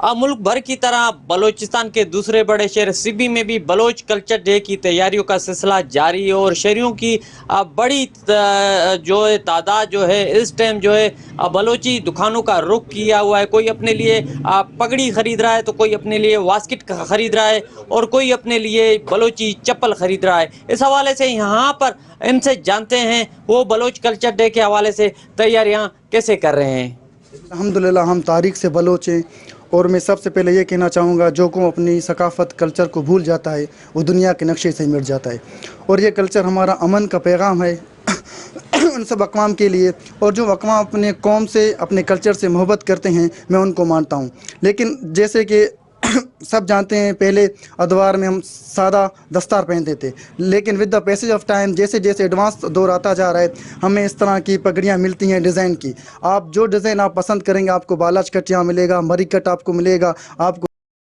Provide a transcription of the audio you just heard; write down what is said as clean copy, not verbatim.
मुल्क भर की तरह बलूचिस्तान के दूसरे बड़े शहर सिबी में भी बलोच कल्चर डे की तैयारियों का सिलसिला जारी है और शहरियों की बड़ी जो है तादाद जो है इस टाइम जो है बलोची दुकानों का रुख किया हुआ है। कोई अपने लिए पगड़ी खरीद रहा है तो कोई अपने लिए वास्किट खरीद रहा है और कोई अपने लिए बलोची चप्पल खरीद रहा है। इस हवाले से यहाँ पर इनसे जानते हैं वो बलोच कल्चर डे के हवाले से तैयारियाँ कैसे कर रहे हैं। अल्हम्दुलिल्लाह हम तारीख से बलोच हैं और मैं सबसे पहले ये कहना चाहूँगा जो को अपनी सकाफ़त कल्चर को भूल जाता है वो दुनिया के नक्शे से मिट जाता है और ये कल्चर हमारा अमन का पैगाम है उन सब अक़वाम के लिए। और जो अक़वाम अपने कौम से अपने कल्चर से मोहब्बत करते हैं मैं उनको मानता हूँ। लेकिन जैसे कि सब जानते हैं पहले अदवार में हम सादा दस्तार पहनते थे, लेकिन with the passage of time जैसे जैसे एडवांस दौर आता जा रहा है हमें इस तरह की पगड़ियाँ मिलती हैं डिज़ाइन की। आप जो डिज़ाइन आप पसंद करेंगे आपको बालाच कट यहाँ मिलेगा, मरी कट आपको मिलेगा, आपको